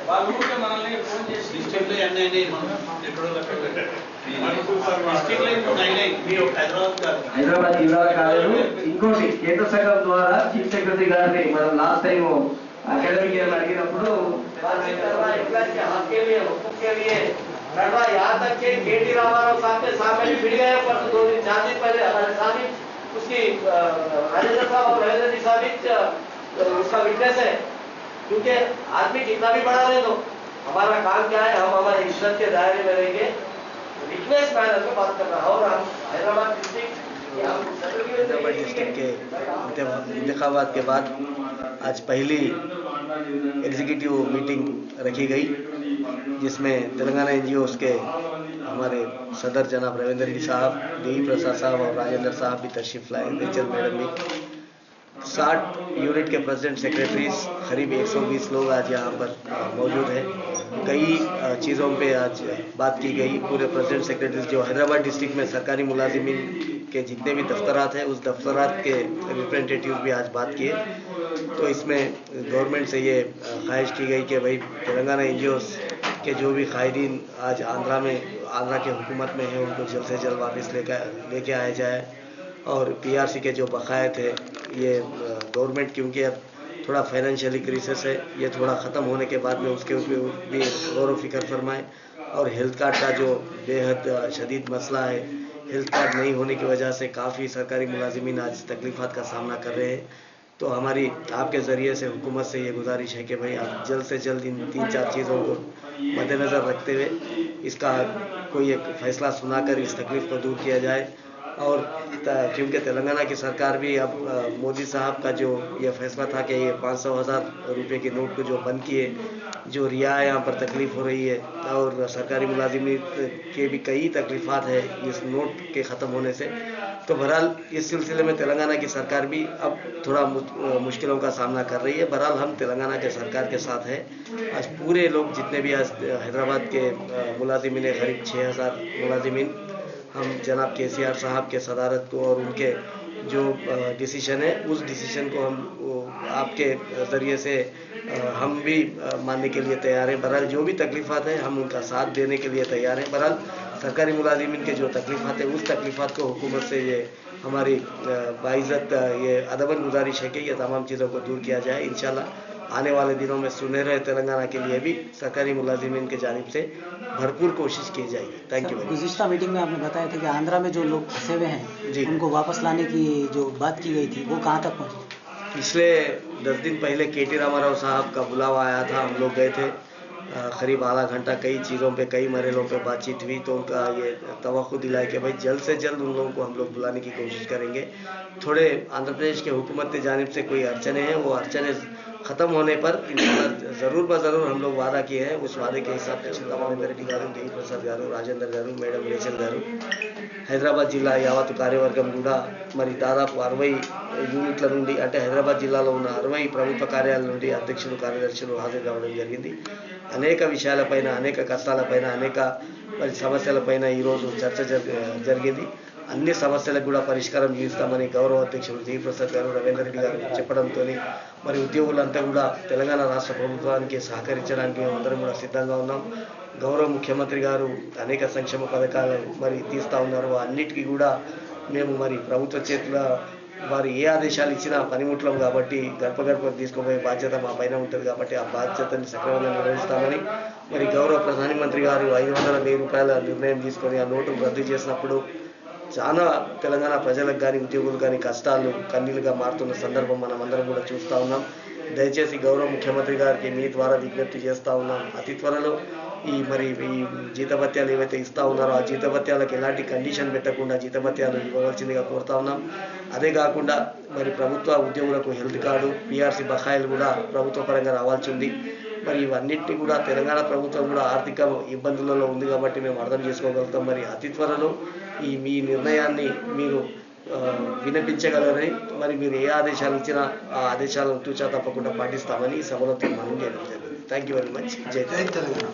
వాళ్ళు ఊరికే మనల్ని ఫోన్ చేసి డిస్ట్రిక్ట్ లో ఎన్ని అయినాయి మనం ఎక్కడో డిస్ట్రిక్ట్ లో ఇప్పుడు అయినాయి మీరు హైదరాబాద్ జిల్లా కాలేదు. ఇంకోటి కేంద్ర సంఘం ద్వారా చీఫ్ సెక్రటరీ గారిని మనం లాస్ట్ టైం అకాడమిక్ ఇయర్ అడిగినప్పుడు यहाँ तक के केटी रामाराव साहब के सामने भी भिड़ गए पर 2-4 दिन पहले हमारे सामने उसकी राजेंद्र साहब और रविंद्र जी साहब उसका विटनेस है। क्योंकि आदमी कितना भी बड़ा रहे तो हमारा काम क्या है, हम हमारे इज्जत के दायरे में रहेंगे, विटनेस मैनर में बात करना है। और हम हैदराबाद डिस्ट्रिक्ट के इंतखाबात के बाद आज पहली एग्जीक्यूटिव मीटिंग रखी गई, जिसमें तेलंगाना एनजीओ के हमारे सदर जनाब रविंद्र जी साहब, डी प्रसाद साहब और राजेंद्र साहब भी तशरीफ लाए। रेचल मैडम भी 60 यूनिट के प्रेसिडेंट सेक्रेटरीज करीब 120 लोग आज यहाँ पर मौजूद हैं। कई चीज़ों पे आज बात की गई। पूरे प्रेसिडेंट सेक्रेटरीज जो हैदराबाद डिस्ट्रिक्ट में सरकारी मुलाजिमीन के जितने भी दफ्तरात हैं उस दफ्तरात के रिप्रेजेंटेटिव भी आज बात किए। तो इसमें गवर्नमेंट से ये ख्वाहिश की गई कि भाई तेलंगाना एनजीओ के जो भी कायदीन आज आंध्रा के हुकूमत में है उनको जल्द से जल्द वापस लेके आया जाए। और पीआरसी के जो बकाया थे ये गवर्नमेंट, क्योंकि अब थोड़ा फाइनेंशियली क्राइसिस है, ये थोड़ा ख़त्म होने के बाद में उसके ऊपर भी गौर व फिक्र फरमाएँ। और हेल्थ कार्ड का जो बेहद शदीद मसला है, हेल्थ कार्ड नहीं होने की वजह से काफ़ी सरकारी मुलाजिमीन आज तकलीफ़ात का सामना कर रहे हैं। तो हमारी आपके ज़रिए से हुकूमत से ये गुजारिश है कि भाई आप जल्द से जल्द इन 3-4 चीज़ों को मद्देनज़र रखते हुए इसका कोई एक फ़ैसला सुनाकर इस तकलीफ़ को दूर किया जाए। और क्योंकि तेलंगाना की सरकार भी अब मोदी साहब का जो ये फैसला था कि ये 500,000 रुपये की नोट को जो बंद किए, जो रिया यहाँ पर तकलीफ़ हो रही है और सरकारी मुलाजिमीन के भी कई तकलीफ़ात है इस नोट के ख़त्म होने से। तो बहरहाल इस सिलसिले में तेलंगाना की सरकार भी अब थोड़ा मुश्किलों का सामना कर रही है। बहरहाल हम तेलंगाना के सरकार के साथ है। आज पूरे लोग जितने भी आज हैदराबाद के मुलाजिमीन है, करीब 6,000 मुलाजिमीन, हम जनाब KCR साहब के सदारत को और उनके जो डिसीजन है उस डिसीजन को हम आपके ज़रिए से हम भी मानने के लिए तैयार हैं। बहरहाल जो भी तकलीफ़ात हैं हम उनका साथ देने के लिए तैयार हैं। बहरहाल सरकारी मुलाजिमीन के जो तकलीफ़ात हैं उस तकलीफ़ात को हुकूमत से ये हमारी बाइज़्ज़त ये अदबन गुजारिश है कि ये तमाम चीज़ों को दूर किया जाए। इंशाल्लाह आने वाले दिनों में सुनहरे तेलंगाना के लिए भी सरकारी मुलाजिमीन के जानिब से भरपूर कोशिश की जाएगी। Thank you. गुज़िश्ता मीटिंग में आपने बताया था कि आंध्रा में जो लोग फंसे हुए हैं उनको वापस लाने की जो बात की गई थी वो कहाँ तक पहुँची? पिछले 10 दिन पहले केटी रामाराव साहब का बुलावा आया था, हम लोग गए थे। करीब आधा घंटा कई चीज़ों पे कई मरहलों पे बातचीत हुई। तो उनका ये तवक्को दिलाया कि भाई जल्द से जल्द उन लोगों को हम लोग बुलाने की कोशिश करेंगे। थोड़े आंध्र प्रदेश के हुकूमत की जानिब से कोई अड़चने हैं, वो अड़चने ख़त्म होने पर ज़रूर ज़रूर हम लोग वादा किए हैं। उस वादे के हिसाब से रविंद्र रेड्डी गारू, डी प्रसाद गारू, राजेंद्र गारू, మేడం రేచల్ గారు హైదరాబాద్ జిల్లా యావత్ కార్యవర్గం కూడా మరి దాదాపు 60 యూనిట్ల నుండి, అంటే హైదరాబాద్ జిల్లాలో ఉన్న 60 ప్రభుత్వ కార్యాలయాల నుండి అధ్యక్షులు, కార్యదర్శులు హాజరు కావడం జరిగింది। అనేక విషయాలపైన, అనేక కష్టాలపైన, అనేక మరి సమస్యలపైన ఈరోజు చర్చ జరిగింది। అన్ని సమస్యలకు కూడా పరిష్కారం చూపిస్తామని గౌరవ అధ్యక్షులు జీ ప్రసాద్ గారు, రవీంద్ర రెడ్డి గారు చెప్పడంతో మరి ఉద్యోగులంతా కూడా తెలంగాణ రాష్ట్ర ప్రభుత్వానికి సహకరించడానికి మేమందరం కూడా సిద్ధంగా ఉన్నాం। గౌరవ ముఖ్యమంత్రి గారు అనేక సంక్షేమ పథకాలు మరి తీస్తూ ఉన్నారు, అన్నిటికీ కూడా మేము మరి ప్రభుత్వ చేతుల వారు ఏ ఆదేశాలు ఇచ్చినా పనిముట్లం కాబట్టి గడప తీసుకుపోయే బాధ్యత మా పైన ఉంటుంది కాబట్టి ఆ బాధ్యతని సక్రమంగా నిర్వహిస్తామని మరి గౌరవ ప్రధానమంత్రి గారు 500,000 రూపాయల నిర్ణయం తీసుకొని ఆ నోటును రద్దు చేసినప్పుడు చాలా తెలంగాణ ప్రజలకు కానీ ఉద్యోగులు కానీ కష్టాలు కన్నీలుగా మారుతున్న సందర్భం మనం అందరం కూడా చూస్తూ ఉన్నాం। దయచేసి గౌరవ ముఖ్యమంత్రి గారికి మీ ద్వారా విజ్ఞప్తి చేస్తూ ఉన్నాం, అతి త్వరలో ఈ జీతభత్యాలు ఏవైతే ఇస్తూ ఉన్నారో ఆ జీతభత్యాలకు ఎలాంటి కండిషన్ పెట్టకుండా జీతభత్యాలు ఇవ్వవలసిందిగా కోరుతా ఉన్నాం। అదే కాకుండా మరి ప్రభుత్వ ఉద్యోగులకు హెల్త్ కార్డు, పీఆర్సీ బకాయిలు కూడా ప్రభుత్వ పరంగా రావాల్సి ఉంది। మరి ఇవన్నిటిని కూడా తెలంగాణ ప్రభుత్వం కూడా ఆర్థిక ఇబ్బందులలో ఉంది కాబట్టి మేము అర్థం చేసుకోగలుగుతాం। మరి అతి త్వరలో మీ నిర్ణయాన్ని మీరు వినిపించగలరని, మరి మీరు ఏ ఆదేశాలు ఇచ్చినా ఆ ఆదేశాలను తూచా తప్పకుండా పాటిస్తామని సభలో మనం చేయడం జరిగింది। Thank you very much. జై తెలంగాణ।